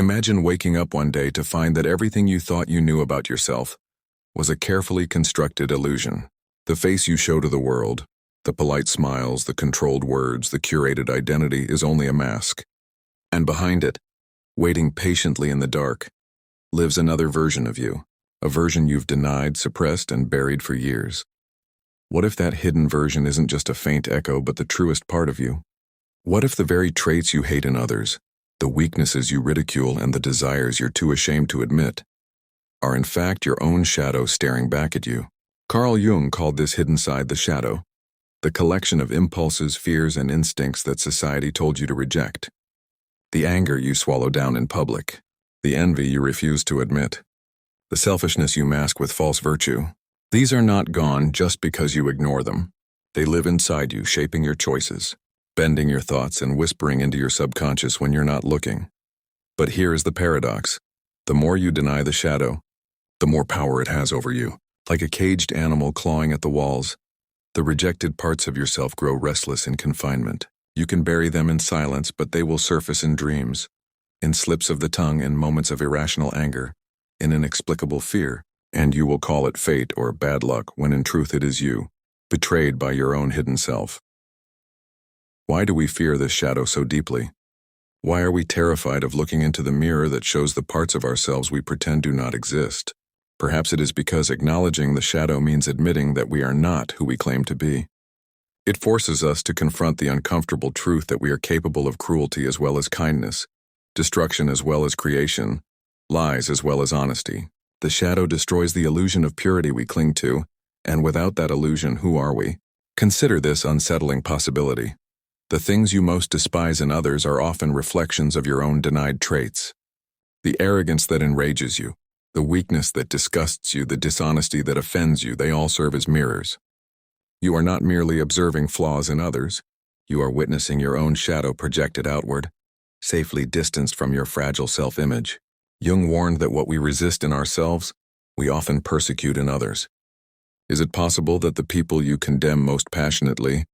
Imagine waking up one day to find that everything you thought you knew about yourself was a carefully constructed illusion. The face you show to the world, the polite smiles, the controlled words, the curated identity is only a mask. And behind it, waiting patiently in the dark, lives another version of you, a version you've denied, suppressed, and buried for years. What if that hidden version isn't just a faint echo but the truest part of you? What if the very traits you hate in others, the weaknesses you ridicule, and the desires you're too ashamed to admit, are in fact your own shadow staring back at you? Carl Jung called this hidden side the shadow, the collection of impulses, fears, and instincts that society told you to reject. The anger you swallow down in public, the envy you refuse to admit, the selfishness you mask with false virtue. These are not gone just because you ignore them. They live inside you, shaping your choices, bending your thoughts, and whispering into your subconscious when you're not looking. But here is the paradox. The more you deny the shadow, the more power it has over you. Like a caged animal clawing at the walls, the rejected parts of yourself grow restless in confinement. You can bury them in silence, but they will surface in dreams, in slips of the tongue, in moments of irrational anger, in inexplicable fear, and you will call it fate or bad luck when in truth it is you, betrayed by your own hidden self. Why do we fear this shadow so deeply? Why are we terrified of looking into the mirror that shows the parts of ourselves we pretend do not exist? Perhaps it is because acknowledging the shadow means admitting that we are not who we claim to be. It forces us to confront the uncomfortable truth that we are capable of cruelty as well as kindness, destruction as well as creation, lies as well as honesty. The shadow destroys the illusion of purity we cling to, and without that illusion, who are we? Consider this unsettling possibility. The things you most despise in others are often reflections of your own denied traits. The arrogance that enrages you, the weakness that disgusts you, the dishonesty that offends you, they all serve as mirrors. You are not merely observing flaws in others, you are witnessing your own shadow projected outward, safely distanced from your fragile self-image. Jung warned that what we resist in ourselves, we often persecute in others. Is it possible that the people you condemn most passionately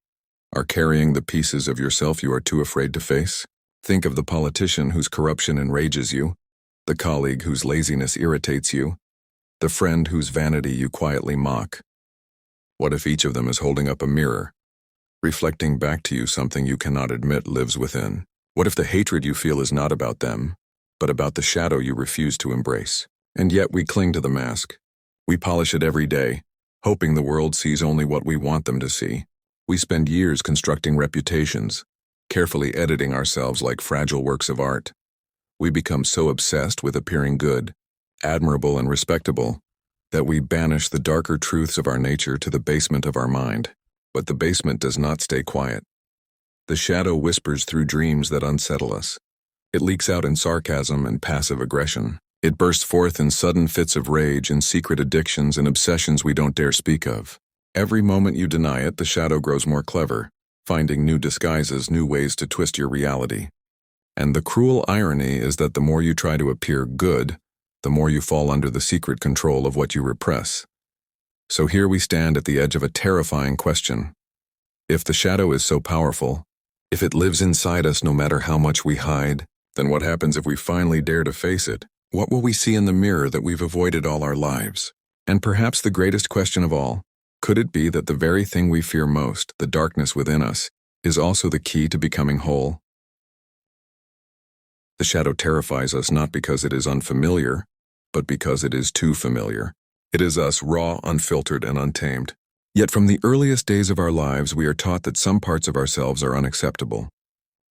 are carrying the pieces of yourself you are too afraid to face? Think of the politician whose corruption enrages you, the colleague whose laziness irritates you, the friend whose vanity you quietly mock. What if each of them is holding up a mirror, reflecting back to you something you cannot admit lives within? What if the hatred you feel is not about them, but about the shadow you refuse to embrace? And yet we cling to the mask. We polish it every day, hoping the world sees only what we want them to see. We spend years constructing reputations, carefully editing ourselves like fragile works of art. We become so obsessed with appearing good, admirable, and respectable that we banish the darker truths of our nature to the basement of our mind. But the basement does not stay quiet. The shadow whispers through dreams that unsettle us. It leaks out in sarcasm and passive aggression. It bursts forth in sudden fits of rage, in secret addictions and obsessions we don't dare speak of. Every moment you deny it, the shadow grows more clever, finding new disguises, new ways to twist your reality. And the cruel irony is that the more you try to appear good, the more you fall under the secret control of what you repress. So here we stand at the edge of a terrifying question. If the shadow is so powerful, if it lives inside us no matter how much we hide, then what happens if we finally dare to face it? What will we see in the mirror that we've avoided all our lives? And perhaps the greatest question of all, could it be that the very thing we fear most, the darkness within us, is also the key to becoming whole? The shadow terrifies us not because it is unfamiliar, but because it is too familiar. It is us, raw, unfiltered, and untamed. Yet from the earliest days of our lives, we are taught that some parts of ourselves are unacceptable.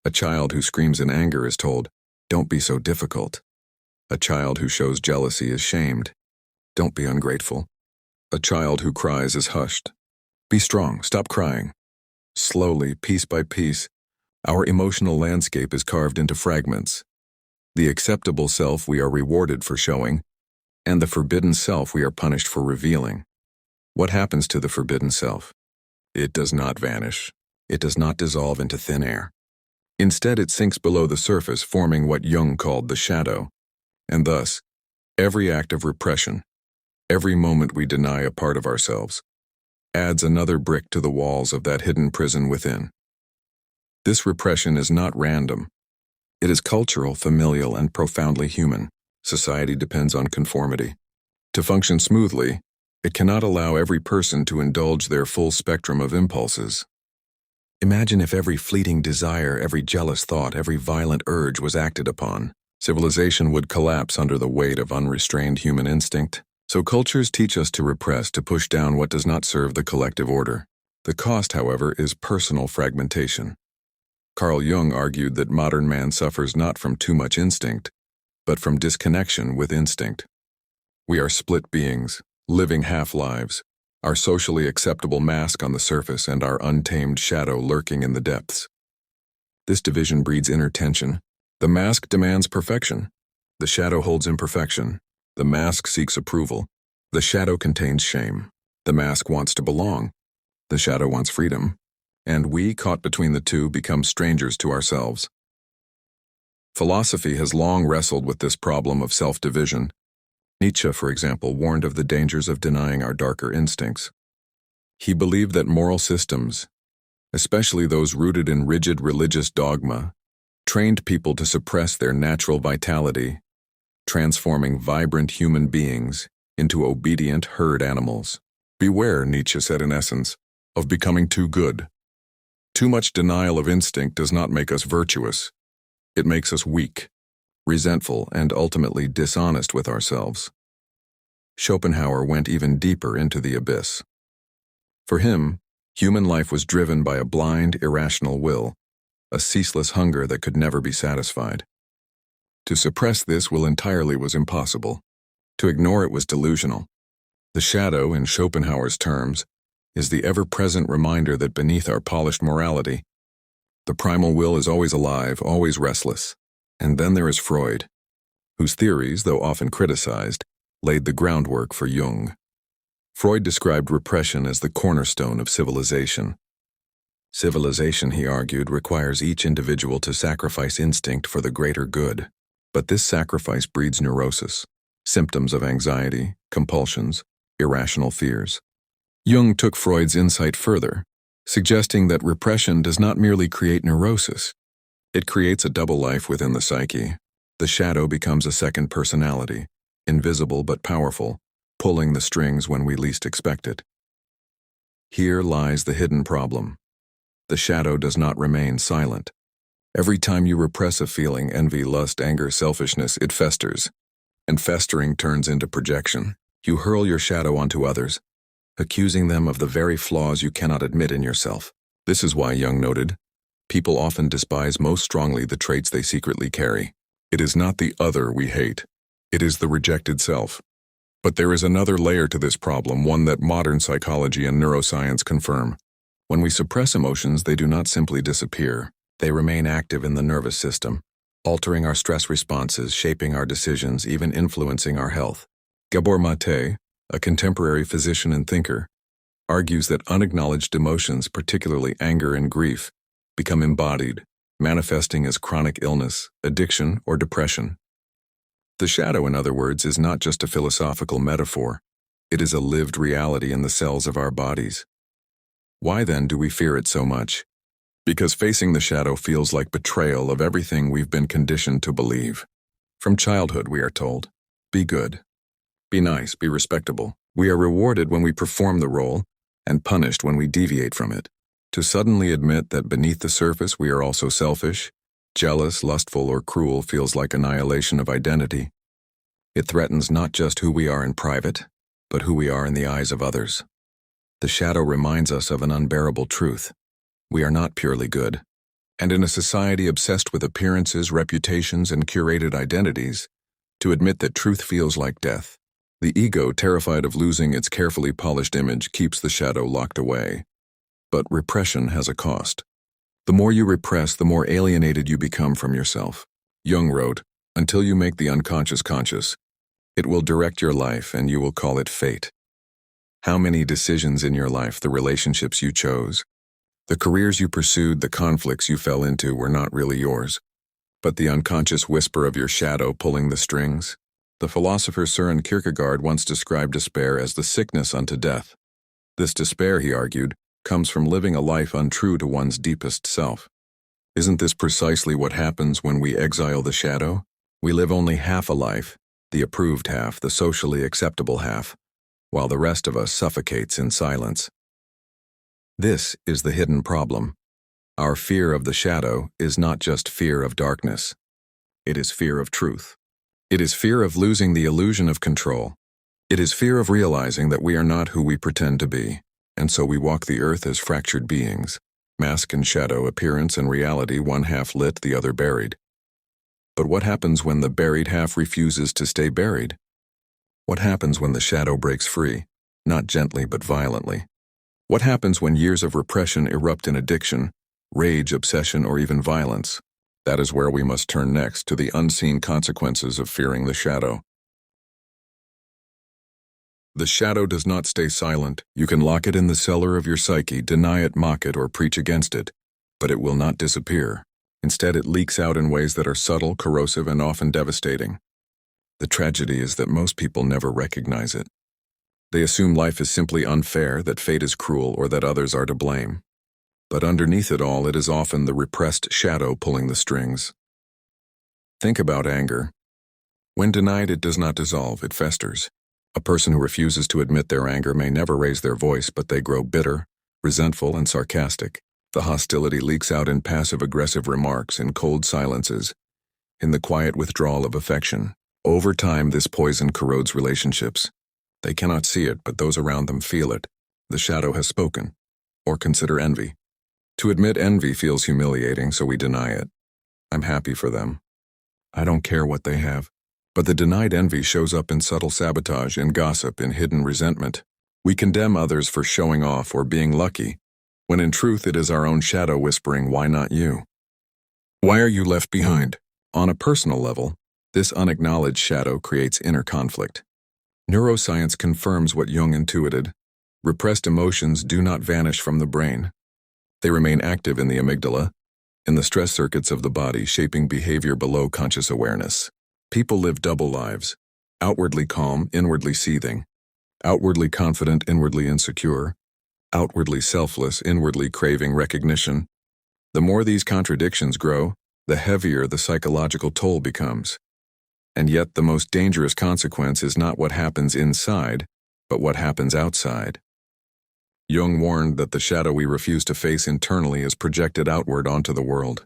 A child who screams in anger is told, "Don't be so difficult." A child who shows jealousy is shamed. "Don't be ungrateful." A child who cries is hushed. "Be strong, stop crying." Slowly, piece by piece, our emotional landscape is carved into fragments. The acceptable self we are rewarded for showing, and the forbidden self we are punished for revealing. What happens to the forbidden self? It does not vanish. It does not dissolve into thin air. Instead, it sinks below the surface, forming what Jung called the shadow. And thus, every act of repression, every moment we deny a part of ourselves, adds another brick to the walls of that hidden prison within. This repression is not random. It is cultural, familial, and profoundly human. Society depends on conformity. To function smoothly, it cannot allow every person to indulge their full spectrum of impulses. Imagine if every fleeting desire, every jealous thought, every violent urge was acted upon. Civilization would collapse under the weight of unrestrained human instinct. So cultures teach us to repress, to push down what does not serve the collective order. The cost, however, is personal fragmentation. Carl Jung argued that modern man suffers not from too much instinct, but from disconnection with instinct. We are split beings, living half-lives, our socially acceptable mask on the surface and our untamed shadow lurking in the depths. This division breeds inner tension. The mask demands perfection. The shadow holds imperfection. The mask seeks approval. The shadow contains shame. The mask wants to belong. The shadow wants freedom. And we, caught between the two, become strangers to ourselves. Philosophy has long wrestled with this problem of self-division. Nietzsche, for example, warned of the dangers of denying our darker instincts. He believed that moral systems, especially those rooted in rigid religious dogma, trained people to suppress their natural vitality, transforming vibrant human beings into obedient herd animals. Beware, Nietzsche said in essence, of becoming too good. Too much denial of instinct does not make us virtuous. It makes us weak, resentful, and ultimately dishonest with ourselves. Schopenhauer went even deeper into the abyss. For him, human life was driven by a blind, irrational will, a ceaseless hunger that could never be satisfied. To suppress this will entirely was impossible. To ignore it was delusional. The shadow, in Schopenhauer's terms, is the ever-present reminder that beneath our polished morality, the primal will is always alive, always restless. And then there is Freud, whose theories, though often criticized, laid the groundwork for Jung. Freud described repression as the cornerstone of civilization. Civilization, he argued, requires each individual to sacrifice instinct for the greater good. But this sacrifice breeds neurosis, symptoms of anxiety, compulsions, irrational fears. Jung took Freud's insight further, suggesting that repression does not merely create neurosis. It creates a double life within the psyche. The shadow becomes a second personality, invisible but powerful, pulling the strings when we least expect it. Here lies the hidden problem. The shadow does not remain silent. Every time you repress a feeling, envy, lust, anger, selfishness, it festers. And festering turns into projection. You hurl your shadow onto others, accusing them of the very flaws you cannot admit in yourself. This is why Jung noted, people often despise most strongly the traits they secretly carry. It is not the other we hate. It is the rejected self. But there is another layer to this problem, one that modern psychology and neuroscience confirm. When we suppress emotions, they do not simply disappear. They remain active in the nervous system, altering our stress responses, shaping our decisions, even influencing our health. Gabor Mate, a contemporary physician and thinker, argues that unacknowledged emotions, particularly anger and grief, become embodied, manifesting as chronic illness, addiction, or depression. The shadow, in other words, is not just a philosophical metaphor. It is a lived reality in the cells of our bodies. Why then do we fear it so much? Because facing the shadow feels like betrayal of everything we've been conditioned to believe. From childhood, we are told, be good, be nice, be respectable. We are rewarded when we perform the role and punished when we deviate from it. To suddenly admit that beneath the surface we are also selfish, jealous, lustful, or cruel feels like annihilation of identity. It threatens not just who we are in private, but who we are in the eyes of others. The shadow reminds us of an unbearable truth. We are not purely good. And in a society obsessed with appearances, reputations, and curated identities, to admit that truth feels like death. The ego, terrified of losing its carefully polished image, keeps the shadow locked away. But repression has a cost. The more you repress, the more alienated you become from yourself. Jung wrote, "Until you make the unconscious conscious, it will direct your life and you will call it fate." How many decisions in your life, the relationships you chose, the careers you pursued, the conflicts you fell into were not really yours, but the unconscious whisper of your shadow pulling the strings? The philosopher Søren Kierkegaard once described despair as the sickness unto death. This despair, he argued, comes from living a life untrue to one's deepest self. Isn't this precisely what happens when we exile the shadow? We live only half a life, the approved half, the socially acceptable half, while the rest of us suffocates in silence. This is the hidden problem. Our fear of the shadow is not just fear of darkness. It is fear of truth. It is fear of losing the illusion of control. It is fear of realizing that we are not who we pretend to be, and so we walk the earth as fractured beings, mask and shadow, appearance and reality, one half lit, the other buried. But what happens when the buried half refuses to stay buried? What happens when the shadow breaks free, not gently but violently? What happens when years of repression erupt in addiction, rage, obsession, or even violence? That is where we must turn next, to the unseen consequences of fearing the shadow. The shadow does not stay silent. You can lock it in the cellar of your psyche, deny it, mock it, or preach against it, but it will not disappear. Instead, it leaks out in ways that are subtle, corrosive, and often devastating. The tragedy is that most people never recognize it. They assume life is simply unfair, that fate is cruel, or that others are to blame. But underneath it all, it is often the repressed shadow pulling the strings. Think about anger. When denied, it does not dissolve, it festers. A person who refuses to admit their anger may never raise their voice, but they grow bitter, resentful, and sarcastic. The hostility leaks out in passive-aggressive remarks, in cold silences, in the quiet withdrawal of affection. Over time, this poison corrodes relationships. They cannot see it, but those around them feel it. The shadow has spoken. Or consider envy. To admit envy feels humiliating, so we deny it. I'm happy for them. I don't care what they have. But the denied envy shows up in subtle sabotage, in gossip, in hidden resentment. We condemn others for showing off or being lucky, when in truth it is our own shadow whispering, "Why not you? Why are you left behind?" On a personal level, this unacknowledged shadow creates inner conflict. Neuroscience confirms what Jung intuited. Repressed emotions do not vanish from the brain. They remain active in the amygdala, in the stress circuits of the body, shaping behavior below conscious awareness. People live double lives, outwardly calm, inwardly seething, outwardly confident, inwardly insecure, outwardly selfless, inwardly craving recognition. The more these contradictions grow, the heavier the psychological toll becomes. And yet the most dangerous consequence is not what happens inside, but what happens outside. Jung warned that the shadow we refuse to face internally is projected outward onto the world.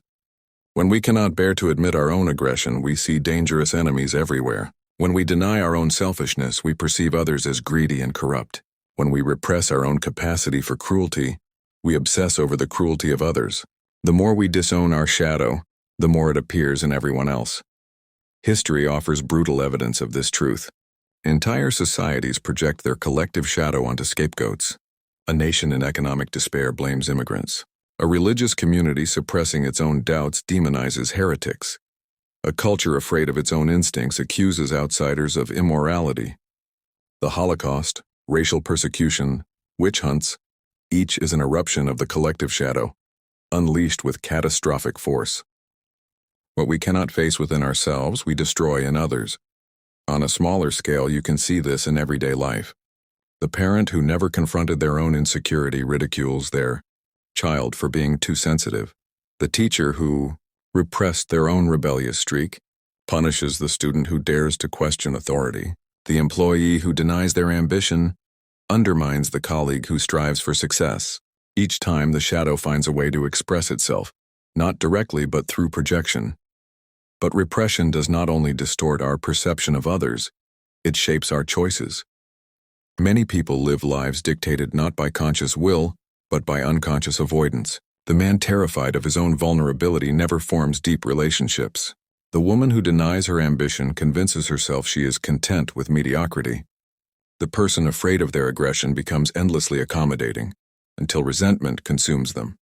When we cannot bear to admit our own aggression, we see dangerous enemies everywhere. When we deny our own selfishness, we perceive others as greedy and corrupt. When we repress our own capacity for cruelty, we obsess over the cruelty of others. The more we disown our shadow, the more it appears in everyone else. History offers brutal evidence of this truth. Entire societies project their collective shadow onto scapegoats. A nation in economic despair blames immigrants. A religious community suppressing its own doubts demonizes heretics. A culture afraid of its own instincts accuses outsiders of immorality. The Holocaust, racial persecution, witch hunts, each is an eruption of the collective shadow, unleashed with catastrophic force. What we cannot face within ourselves, we destroy in others. On a smaller scale, you can see this in everyday life. The parent who never confronted their own insecurity ridicules their child for being too sensitive. The teacher who repressed their own rebellious streak punishes the student who dares to question authority. The employee who denies their ambition undermines the colleague who strives for success. Each time the shadow finds a way to express itself, not directly but through projection. But repression does not only distort our perception of others, it shapes our choices. Many people live lives dictated not by conscious will, but by unconscious avoidance. The man terrified of his own vulnerability never forms deep relationships. The woman who denies her ambition convinces herself she is content with mediocrity. The person afraid of their aggression becomes endlessly accommodating, until resentment consumes them.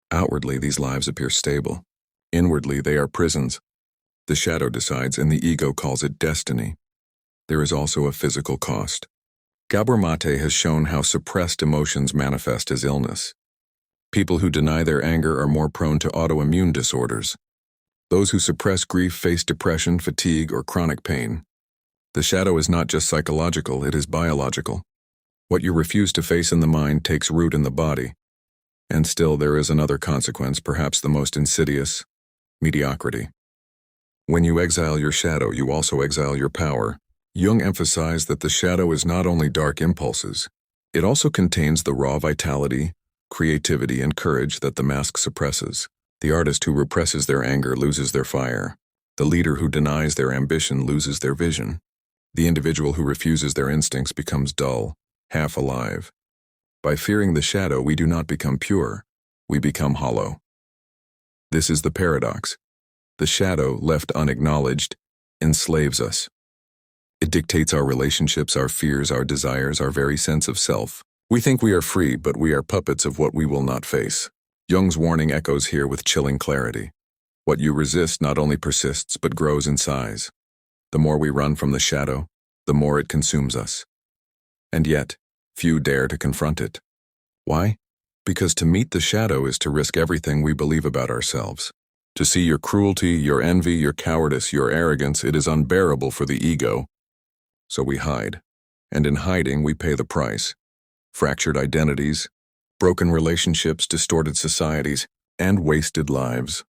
Outwardly, these lives appear stable. Inwardly, they are prisons. The shadow decides, and the ego calls it destiny. There is also a physical cost. Gabor Mate has shown how suppressed emotions manifest as illness. People who deny their anger are more prone to autoimmune disorders. Those who suppress grief face depression, fatigue, or chronic pain. The shadow is not just psychological, it is biological. What you refuse to face in the mind takes root in the body. And still there is another consequence, perhaps the most insidious: mediocrity. When you exile your shadow, you also exile your power. Jung emphasized that the shadow is not only dark impulses, it also contains the raw vitality, creativity, and courage that the mask suppresses. The artist who represses their anger loses their fire. The leader who denies their ambition loses their vision. The individual who refuses their instincts becomes dull, half alive. By fearing the shadow, we do not become pure, we become hollow. This is the paradox. The shadow, left unacknowledged, enslaves us. It dictates our relationships, our fears, our desires, our very sense of self. We think we are free, but we are puppets of what we will not face. Jung's warning echoes here with chilling clarity. What you resist not only persists, but grows in size. The more we run from the shadow, the more it consumes us. And yet, few dare to confront it. Why? Because to meet the shadow is to risk everything we believe about ourselves. To see your cruelty, your envy, your cowardice, your arrogance, it is unbearable for the ego. So we hide. And in hiding, we pay the price. Fractured identities, broken relationships, distorted societies, and wasted lives.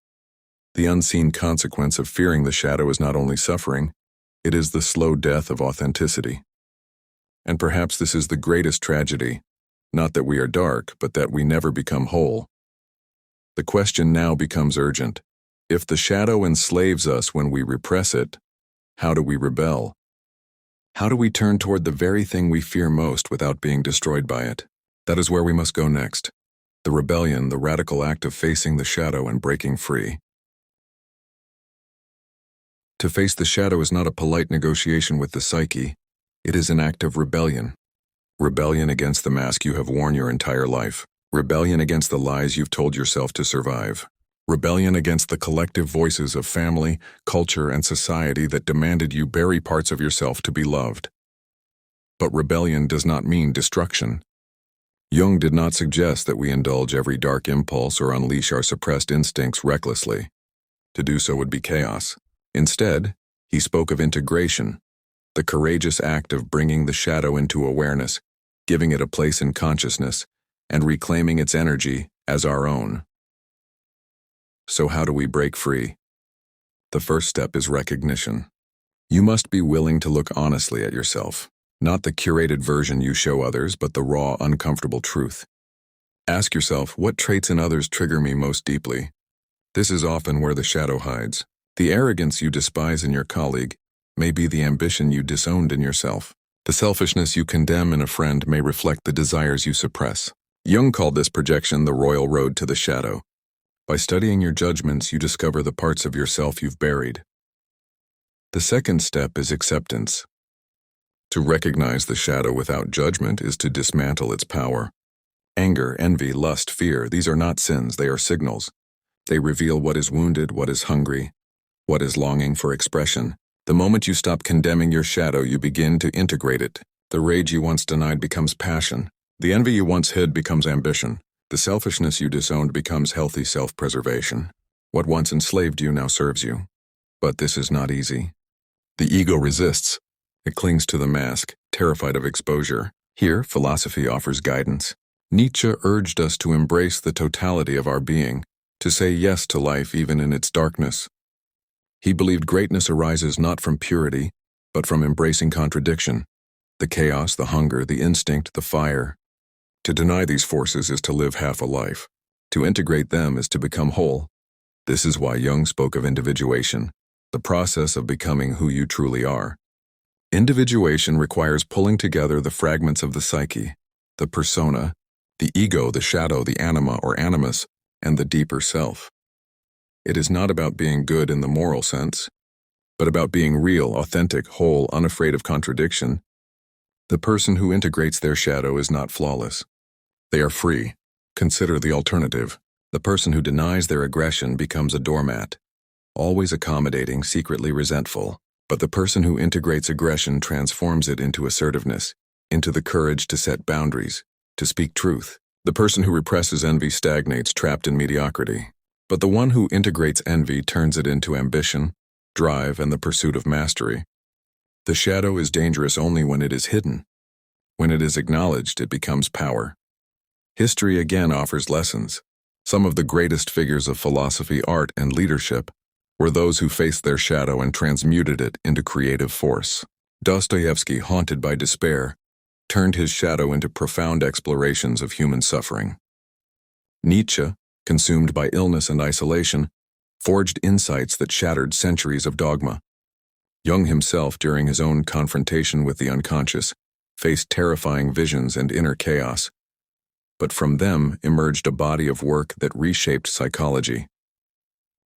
The unseen consequence of fearing the shadow is not only suffering, it is the slow death of authenticity. And perhaps this is the greatest tragedy, not that we are dark, but that we never become whole. The question now becomes urgent. If the shadow enslaves us when we repress it, how do we rebel? How do we turn toward the very thing we fear most without being destroyed by it? That is where we must go next. The rebellion, the radical act of facing the shadow and breaking free. To face the shadow is not a polite negotiation with the psyche. It is an act of rebellion. Rebellion against the mask you have worn your entire life. Rebellion against the lies you've told yourself to survive. Rebellion against the collective voices of family, culture, and society that demanded you bury parts of yourself to be loved. But rebellion does not mean destruction. Jung did not suggest that we indulge every dark impulse or unleash our suppressed instincts recklessly. To do so would be chaos. Instead, he spoke of integration, the courageous act of bringing the shadow into awareness, giving it a place in consciousness, and reclaiming its energy as our own. So how do we break free? The first step is recognition. You must be willing to look honestly at yourself, not the curated version you show others, but the raw, uncomfortable truth. Ask yourself, what traits in others trigger me most deeply? This is often where the shadow hides. The arrogance you despise in your colleague may be the ambition you disowned in yourself. The selfishness you condemn in a friend may reflect the desires you suppress. Jung called this projection the royal road to the shadow. By studying your judgments, you discover the parts of yourself you've buried. The second step is acceptance. To recognize the shadow without judgment is to dismantle its power. Anger, envy, lust, fear, these are not sins, they are signals. They reveal what is wounded, what is hungry, what is longing for expression. The moment you stop condemning your shadow, you begin to integrate it. The rage you once denied becomes passion. The envy you once hid becomes ambition. The selfishness you disowned becomes healthy self-preservation. What once enslaved you now serves you. But this is not easy. The ego resists. It clings to the mask, terrified of exposure. Here, philosophy offers guidance. Nietzsche urged us to embrace the totality of our being, to say yes to life even in its darkness. He believed greatness arises not from purity, but from embracing contradiction. The chaos, the hunger, the instinct, the fire. To deny these forces is to live half a life. To integrate them is to become whole. This is why Jung spoke of individuation, the process of becoming who you truly are. Individuation requires pulling together the fragments of the psyche, the persona, the ego, the shadow, the anima or animus, and the deeper self. It is not about being good in the moral sense, but about being real, authentic, whole, unafraid of contradiction. The person who integrates their shadow is not flawless. They are free. Consider the alternative. The person who denies their aggression becomes a doormat, always accommodating, secretly resentful. But the person who integrates aggression transforms it into assertiveness, into the courage to set boundaries, to speak truth. The person who represses envy stagnates, trapped in mediocrity. But the one who integrates envy turns it into ambition, drive, and the pursuit of mastery. The shadow is dangerous only when it is hidden. When it is acknowledged, it becomes power. History again offers lessons. Some of the greatest figures of philosophy, art, and leadership were those who faced their shadow and transmuted it into creative force. Dostoevsky, haunted by despair, turned his shadow into profound explorations of human suffering. Nietzsche, consumed by illness and isolation, forged insights that shattered centuries of dogma. Jung himself, during his own confrontation with the unconscious, faced terrifying visions and inner chaos. But from them emerged a body of work that reshaped psychology.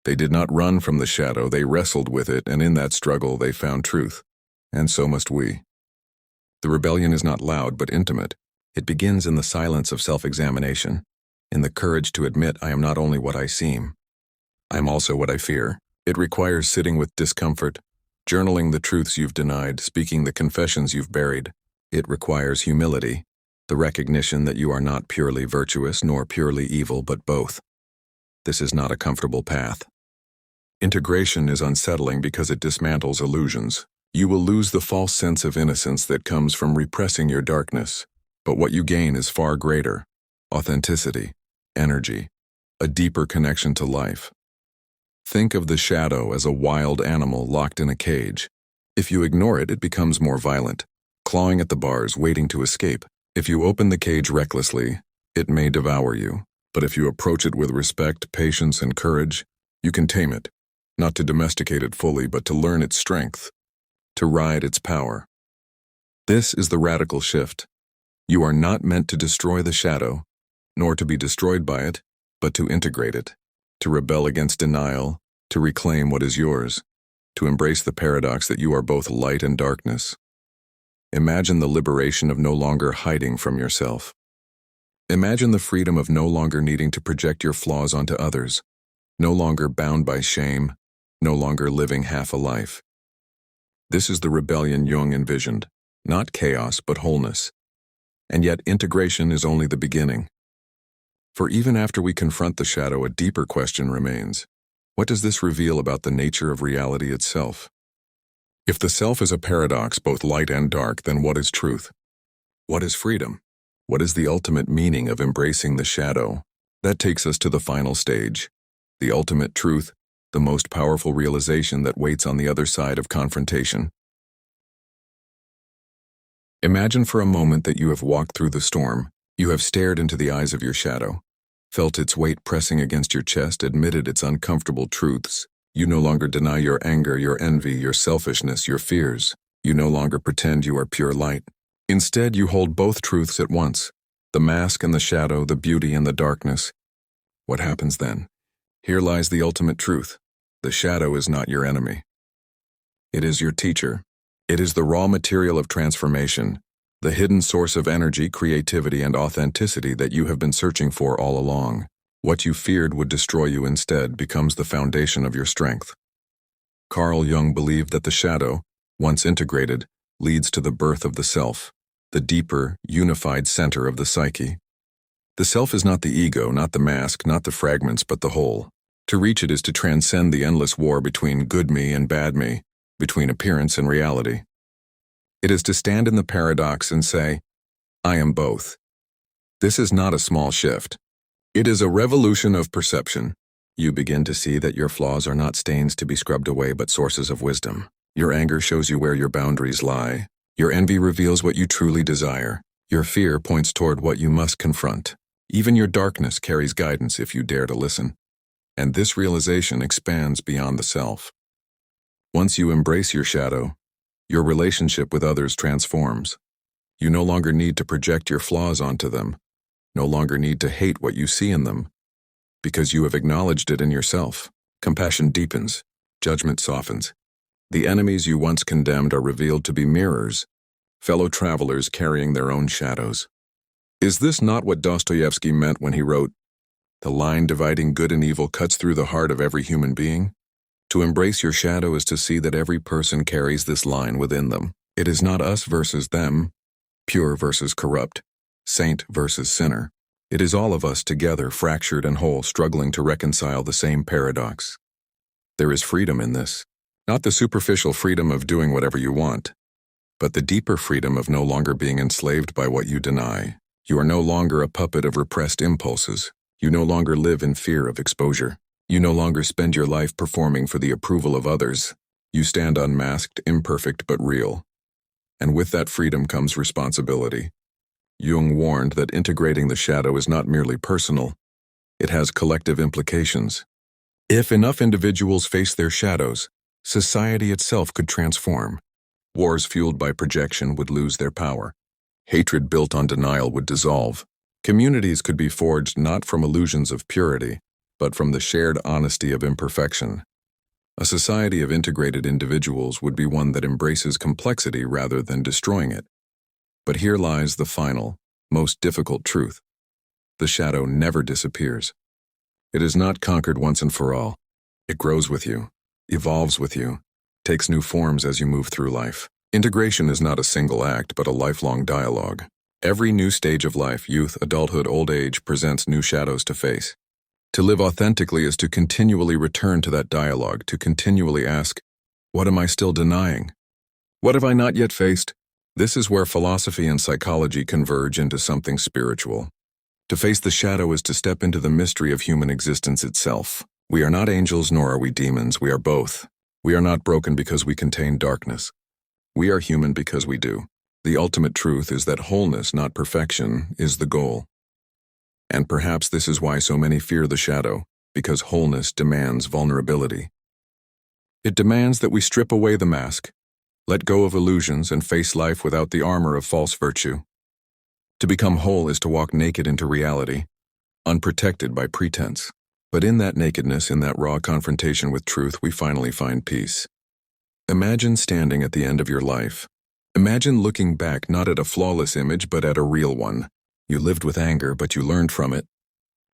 They did not run from the shadow, they wrestled with it, and in that struggle they found truth. And so must we. The rebellion is not loud but intimate. It begins in the silence of self-examination, in the courage to admit I am not only what I seem, I am also what I fear. It requires sitting with discomfort, journaling the truths you've denied, speaking the confessions you've buried. It requires humility, the recognition that you are not purely virtuous nor purely evil, but both. This is not a comfortable path. Integration is unsettling because it dismantles illusions. You will lose the false sense of innocence that comes from repressing your darkness, but what you gain is far greater: authenticity, energy, a deeper connection to life. Think of the shadow as a wild animal locked in a cage. If you ignore it, it becomes more violent, clawing at the bars, waiting to escape. If you open the cage recklessly, it may devour you. But if you approach it with respect, patience, and courage, you can tame it, not to domesticate it fully, but to learn its strength, to ride its power. This is the radical shift. You are not meant to destroy the shadow, nor to be destroyed by it, but to integrate it, to rebel against denial, to reclaim what is yours, to embrace the paradox that you are both light and darkness. Imagine the liberation of no longer hiding from yourself. Imagine the freedom of no longer needing to project your flaws onto others, no longer bound by shame, no longer living half a life. This is the rebellion Jung envisioned, not chaos but wholeness. And yet integration is only the beginning. For even after we confront the shadow, a deeper question remains. What does this reveal about the nature of reality itself? If the self is a paradox, both light and dark, then what is truth? What is freedom? What is the ultimate meaning of embracing the shadow? That takes us to the final stage, the ultimate truth, the most powerful realization that waits on the other side of confrontation. Imagine for a moment that you have walked through the storm. You have stared into the eyes of your shadow, felt its weight pressing against your chest, admitted its uncomfortable truths. You no longer deny your anger, your envy, your selfishness, your fears. You no longer pretend you are pure light. Instead, you hold both truths at once, the mask and the shadow, the beauty and the darkness. What happens then? Here lies the ultimate truth. The shadow is not your enemy. It is your teacher. It is the raw material of transformation, the hidden source of energy, creativity, and authenticity that you have been searching for all along. What you feared would destroy you instead becomes the foundation of your strength. Carl Jung believed that the shadow, once integrated, leads to the birth of the self, the deeper, unified center of the psyche. The self is not the ego, not the mask, not the fragments, but the whole. To reach it is to transcend the endless war between good me and bad me, between appearance and reality. It is to stand in the paradox and say, I am both. This is not a small shift. It is a revolution of perception. You begin to see that your flaws are not stains to be scrubbed away, but sources of wisdom. Your anger shows you where your boundaries lie. Your envy reveals what you truly desire. Your fear points toward what you must confront. Even your darkness carries guidance if you dare to listen. And this realization expands beyond the self. Once you embrace your shadow, your relationship with others transforms. You no longer need to project your flaws onto them, no longer need to hate what you see in them, because you have acknowledged it in yourself. Compassion deepens, judgment softens. The enemies you once condemned are revealed to be mirrors, fellow travelers carrying their own shadows. Is this not what Dostoevsky meant when he wrote, "The line dividing good and evil cuts through the heart of every human being"? To embrace your shadow is to see that every person carries this line within them. It is not us versus them, pure versus corrupt, saint versus sinner. It is all of us together, fractured and whole, struggling to reconcile the same paradox. There is freedom in this, not the superficial freedom of doing whatever you want, but the deeper freedom of no longer being enslaved by what you deny. You are no longer a puppet of repressed impulses. You no longer live in fear of exposure. You no longer spend your life performing for the approval of others. You stand unmasked, imperfect but real. And with that freedom comes responsibility. Jung warned that integrating the shadow is not merely personal, it has collective implications. If enough individuals face their shadows, society itself could transform. Wars fueled by projection would lose their power. Hatred built on denial would dissolve. Communities could be forged not from illusions of purity, but from the shared honesty of imperfection. A society of integrated individuals would be one that embraces complexity rather than destroying it. But here lies the final, most difficult truth. The shadow never disappears. It is not conquered once and for all. It grows with you, evolves with you, takes new forms as you move through life. Integration is not a single act, but a lifelong dialogue. Every new stage of life, youth, adulthood, old age, presents new shadows to face. To live authentically is to continually return to that dialogue, to continually ask, what am I still denying? What have I not yet faced? This is where philosophy and psychology converge into something spiritual. To face the shadow is to step into the mystery of human existence itself. We are not angels nor are we demons, we are both. We are not broken because we contain darkness. We are human because we do. The ultimate truth is that wholeness, not perfection, is the goal. And perhaps this is why so many fear the shadow, because wholeness demands vulnerability. It demands that we strip away the mask, let go of illusions, and face life without the armor of false virtue. To become whole is to walk naked into reality, unprotected by pretense. But in that nakedness, in that raw confrontation with truth, we finally find peace. Imagine standing at the end of your life. Imagine looking back not at a flawless image, but at a real one. You lived with anger, but you learned from it.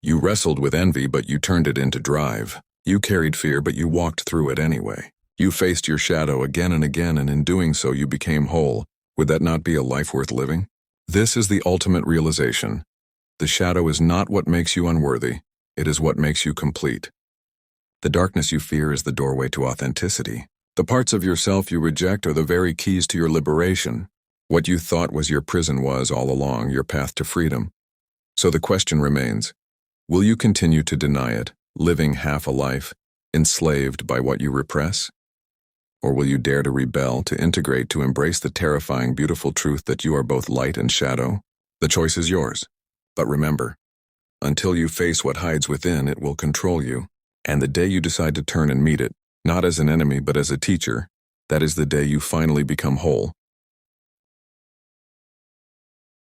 You wrestled with envy, but you turned it into drive. You carried fear, but you walked through it anyway. You faced your shadow again and again, and in doing so you became whole. Would that not be a life worth living? This is the ultimate realization. The shadow is not what makes you unworthy, it is what makes you complete. The darkness you fear is the doorway to authenticity. The parts of yourself you reject are the very keys to your liberation. What you thought was your prison was, all along, your path to freedom. So the question remains, will you continue to deny it, living half a life, enslaved by what you repress? Or will you dare to rebel, to integrate, to embrace the terrifying, beautiful truth that you are both light and shadow? The choice is yours. But remember, until you face what hides within, it will control you. And the day you decide to turn and meet it, not as an enemy but as a teacher, that is the day you finally become whole.